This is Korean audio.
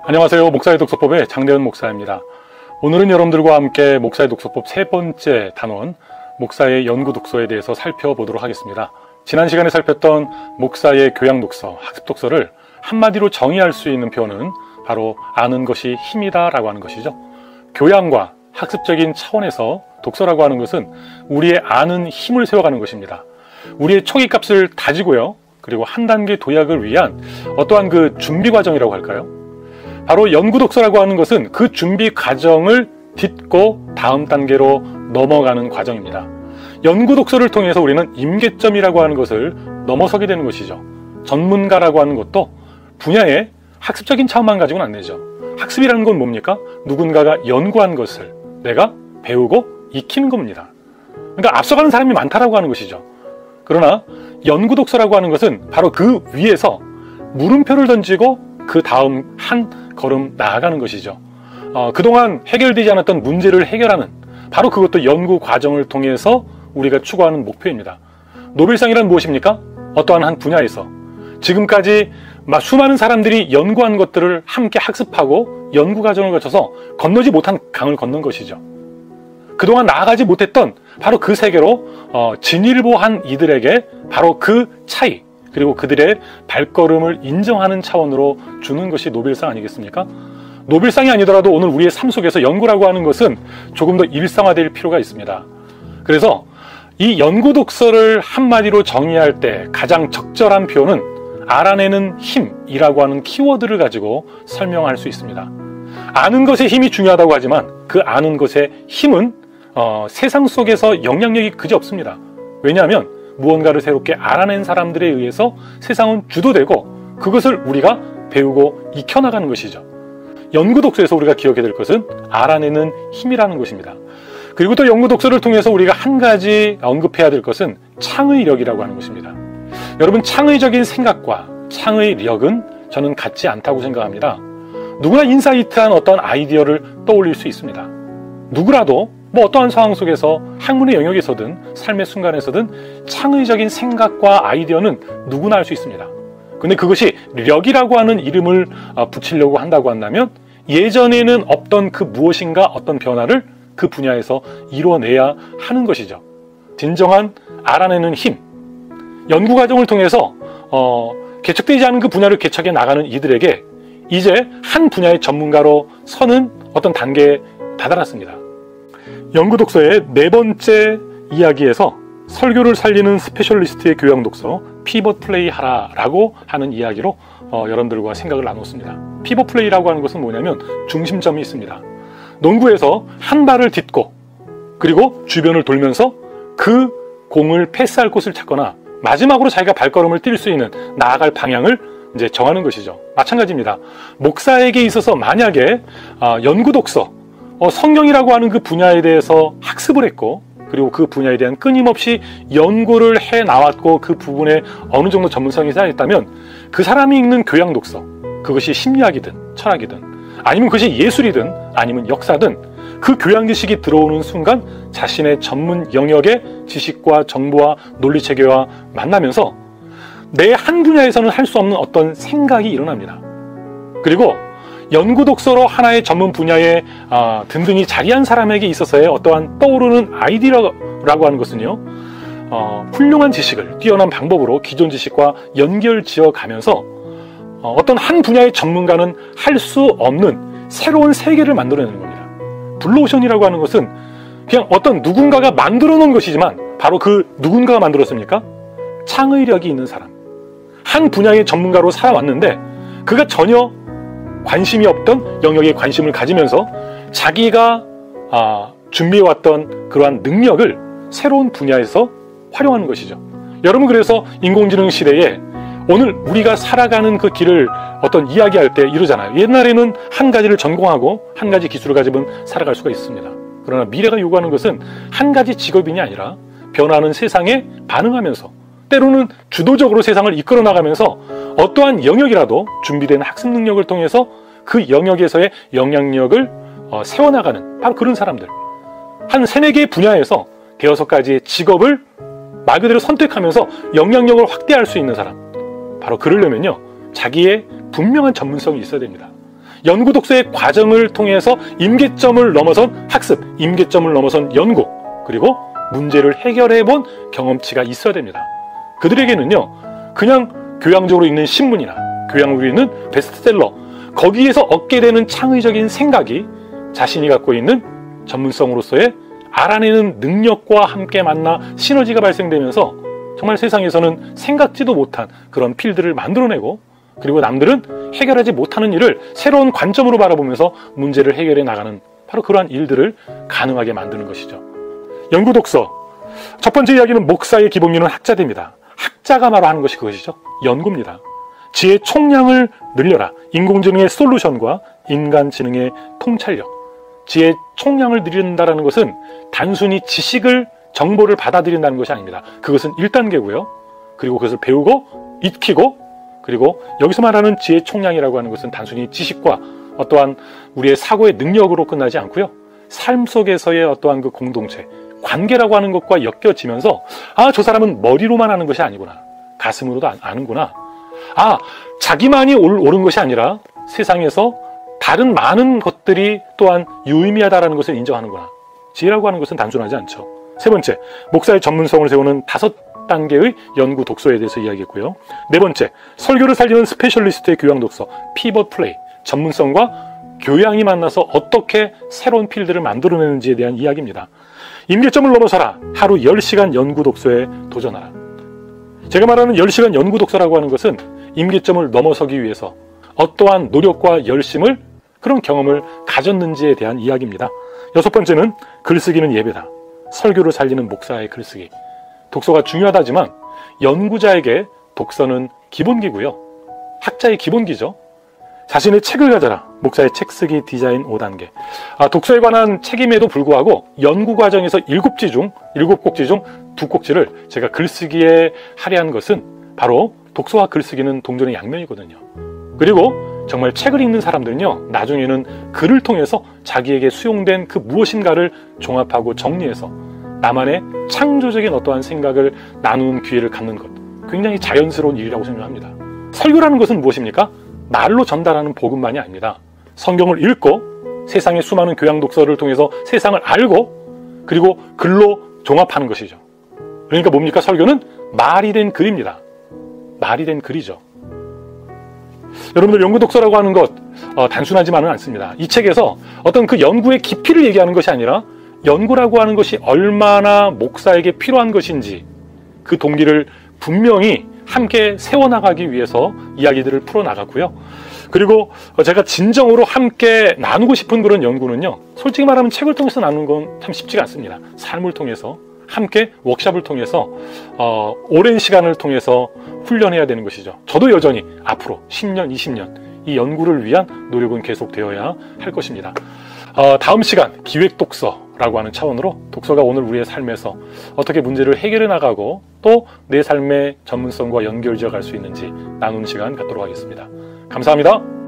안녕하세요. 목사의 독서법의 장대현 목사입니다. 오늘은 여러분들과 함께 목사의 독서법 세 번째 단원, 목사의 연구 독서에 대해서 살펴보도록 하겠습니다. 지난 시간에 살폈던 목사의 교양 독서, 학습 독서를 한마디로 정의할 수 있는 표현은 바로 아는 것이 힘이다 라고 하는 것이죠. 교양과 학습적인 차원에서 독서라고 하는 것은 우리의 아는 힘을 세워가는 것입니다. 우리의 초기값을 다지고요. 그리고 한 단계 도약을 위한 어떠한 그 준비 과정이라고 할까요? 바로 연구 독서라고 하는 것은 그 준비 과정을 딛고 다음 단계로 넘어가는 과정입니다. 연구 독서를 통해서 우리는 임계점이라고 하는 것을 넘어서게 되는 것이죠. 전문가라고 하는 것도 분야의 학습적인 차원만 가지고는 안 되죠. 학습이라는 건 뭡니까? 누군가가 연구한 것을 내가 배우고 익히는 겁니다. 그러니까 앞서가는 사람이 많다라고 하는 것이죠. 그러나 연구 독서라고 하는 것은 바로 그 위에서 물음표를 던지고 그 다음 한 걸음 나아가는 것이죠. 그동안 해결되지 않았던 문제를 해결하는, 바로 그것도 연구 과정을 통해서 우리가 추구하는 목표입니다. 노벨상이란 무엇입니까? 어떠한 한 분야에서 지금까지 수많은 사람들이 연구한 것들을 함께 학습하고 연구 과정을 거쳐서 건너지 못한 강을 건넌 것이죠. 그동안 나아가지 못했던 바로 그 세계로 진일보한 이들에게 바로 그 차이, 그리고 그들의 발걸음을 인정하는 차원으로 주는 것이 노벨상 아니겠습니까? 노벨상이 아니더라도 오늘 우리의 삶 속에서 연구라고 하는 것은 조금 더 일상화될 필요가 있습니다. 그래서 이 연구 독서를 한마디로 정의할 때 가장 적절한 표현은 알아내는 힘이라고 하는 키워드를 가지고 설명할 수 있습니다. 아는 것의 힘이 중요하다고 하지만 그 아는 것의 힘은 세상 속에서 영향력이 그지없습니다. 왜냐하면 무언가를 새롭게 알아낸 사람들에 의해서 세상은 주도되고 그것을 우리가 배우고 익혀나가는 것이죠. 연구 독서에서 우리가 기억해야 될 것은 알아내는 힘이라는 것입니다. 그리고 또 연구 독서를 통해서 우리가 한 가지 언급해야 될 것은 창의력이라고 하는 것입니다. 여러분, 창의적인 생각과 창의력은 저는 같지 않다고 생각합니다. 누구나 인사이트한 어떤 아이디어를 떠올릴 수 있습니다. 누구라도 어떠한 상황 속에서 학문의 영역에서든 삶의 순간에서든 창의적인 생각과 아이디어는 누구나 할 수 있습니다. 근데 그것이 력이라고 하는 이름을 붙이려고 한다고 한다면 예전에는 없던 그 무엇인가 어떤 변화를 그 분야에서 이뤄내야 하는 것이죠. 진정한 알아내는 힘, 연구 과정을 통해서 개척되지 않은 그 분야를 개척해 나가는 이들에게 이제 한 분야의 전문가로 서는 어떤 단계에 다다랐습니다. 연구 독서의 네 번째 이야기에서 설교를 살리는 스페셜리스트의 교양 독서, 피벗 플레이 하라라고 하는 이야기로 여러분들과 생각을 나눴습니다. 피벗 플레이라고 하는 것은 뭐냐면 중심점이 있습니다. 농구에서 한 발을 딛고 그리고 주변을 돌면서 그 공을 패스할 곳을 찾거나 마지막으로 자기가 발걸음을 뛸 수 있는 나아갈 방향을 이제 정하는 것이죠. 마찬가지입니다. 목사에게 있어서 만약에 연구 독서, 성경이라고 하는 그 분야에 대해서 학습을 했고 그리고 그 분야에 대한 끊임없이 연구를 해 나왔고 그 부분에 어느 정도 전문성이 쌓였다면 그 사람이 읽는 교양 독서, 그것이 심리학이든 철학이든 아니면 그것이 예술이든 아니면 역사든 그 교양 지식이 들어오는 순간 자신의 전문 영역의 지식과 정보와 논리체계와 만나면서 내 한 분야에서는 할 수 없는 어떤 생각이 일어납니다. 그리고 연구 독서로 하나의 전문 분야에 든든히 자리한 사람에게 있어서의 어떠한 떠오르는 아이디어라고 하는 것은요, 훌륭한 지식을 뛰어난 방법으로 기존 지식과 연결 지어 가면서 어떤 한 분야의 전문가는 할 수 없는 새로운 세계를 만들어내는 겁니다. 블루오션이라고 하는 것은 그냥 어떤 누군가가 만들어 놓은 것이지만 바로 그 누군가가 만들었습니까? 창의력이 있는 사람, 한 분야의 전문가로 살아왔는데 그가 전혀 관심이 없던 영역에 관심을 가지면서 자기가 준비해왔던 그러한 능력을 새로운 분야에서 활용하는 것이죠. 여러분, 그래서 인공지능 시대에 오늘 우리가 살아가는 그 길을 어떤 이야기할 때 이러잖아요. 옛날에는 한 가지를 전공하고 한 가지 기술을 가지면 살아갈 수가 있습니다. 그러나 미래가 요구하는 것은 한 가지 직업인이 아니라 변하는 세상에 반응하면서 때로는 주도적으로 세상을 이끌어 나가면서 어떠한 영역이라도 준비된 학습 능력을 통해서 그 영역에서의 영향력을 세워나가는 바로 그런 사람들, 한 3-4개의 분야에서 5가지의 직업을 말 그대로 선택하면서 영향력을 확대할 수 있는 사람, 바로 그러려면요 자기의 분명한 전문성이 있어야 됩니다. 연구 독서의 과정을 통해서 임계점을 넘어선 학습, 임계점을 넘어선 연구, 그리고 문제를 해결해 본 경험치가 있어야 됩니다. 그들에게는요, 그냥 교양적으로 읽는 신문이나 교양으로 읽는 베스트셀러, 거기에서 얻게 되는 창의적인 생각이 자신이 갖고 있는 전문성으로서의 알아내는 능력과 함께 만나 시너지가 발생되면서 정말 세상에서는 생각지도 못한 그런 필드를 만들어내고, 그리고 남들은 해결하지 못하는 일을 새로운 관점으로 바라보면서 문제를 해결해 나가는 바로 그러한 일들을 가능하게 만드는 것이죠. 연구 독서. 첫 번째 이야기는 목사의 기본기는 학자됩니다. 학자가 말하는 것이 그것이죠. 연구입니다. 지혜의 총량을 늘려라. 인공지능의 솔루션과 인간지능의 통찰력. 지혜의 총량을 늘린다는 것은 단순히 지식을, 정보를 받아들인다는 것이 아닙니다. 그것은 1단계고요. 그리고 그것을 배우고 익히고, 그리고 여기서 말하는 지혜의 총량이라고 하는 것은 단순히 지식과 어떠한 우리의 사고의 능력으로 끝나지 않고요. 삶 속에서의 어떠한 그 공동체, 관계라고 하는 것과 엮여지면서, 아, 저 사람은 머리로만 아는 것이 아니구나. 가슴으로도 아는구나. 아, 자기만이 옳은 것이 아니라 세상에서 다른 많은 것들이 또한 유의미하다라는 것을 인정하는구나. 지혜라고 하는 것은 단순하지 않죠. 세 번째, 목사의 전문성을 세우는 5단계의 연구 독서에 대해서 이야기했고요. 네 번째, 설교를 살리는 스페셜리스트의 교양 독서, 피벗 플레이, 전문성과 교양이 만나서 어떻게 새로운 필드를 만들어내는지에 대한 이야기입니다. 임계점을 넘어서라. 하루 10시간 연구 독서에 도전하라. 제가 말하는 10시간 연구 독서라고 하는 것은 임계점을 넘어서기 위해서 어떠한 노력과 열심을, 그런 경험을 가졌는지에 대한 이야기입니다. 여섯 번째는 글쓰기는 예배다. 설교를 살리는 목사의 글쓰기. 독서가 중요하다지만 연구자에게 독서는 기본기고요. 학자의 기본기죠. 자신의 책을 가져라. 목사의 책 쓰기 디자인 5단계. 독서에 관한 책임에도 불구하고 연구 과정에서 7곡지 중 2곡지를 제가 글쓰기에 할애한 것은 바로 독서와 글쓰기는 동전의 양면이거든요. 그리고 정말 책을 읽는 사람들은요, 나중에는 글을 통해서 자기에게 수용된 그 무엇인가를 종합하고 정리해서 나만의 창조적인 어떠한 생각을 나누는 기회를 갖는 것, 굉장히 자연스러운 일이라고 생각합니다. 설교라는 것은 무엇입니까? 말로 전달하는 복음만이 아닙니다. 성경을 읽고 세상의 수많은 교양 독서를 통해서 세상을 알고, 그리고 글로 종합하는 것이죠. 그러니까 뭡니까? 설교는 말이 된 글입니다. 말이 된 글이죠. 여러분들, 연구 독서라고 하는 것 단순하지만은 않습니다. 이 책에서 어떤 그 연구의 깊이를 얘기하는 것이 아니라 연구라고 하는 것이 얼마나 목사에게 필요한 것인지 그 동기를 분명히 함께 세워나가기 위해서 이야기들을 풀어나갔고요. 그리고 제가 진정으로 함께 나누고 싶은 그런 연구는요, 솔직히 말하면 책을 통해서 나누는 건 참 쉽지가 않습니다. 삶을 통해서, 함께 워크숍을 통해서 오랜 시간을 통해서 훈련해야 되는 것이죠. 저도 여전히 앞으로 10년, 20년 이 연구를 위한 노력은 계속되어야 할 것입니다. 다음 시간 기획 독서라고 하는 차원으로 독서가 오늘 우리의 삶에서 어떻게 문제를 해결해 나가고 또 내 삶의 전문성과 연결지어 갈 수 있는지 나누는 시간 갖도록 하겠습니다. 감사합니다.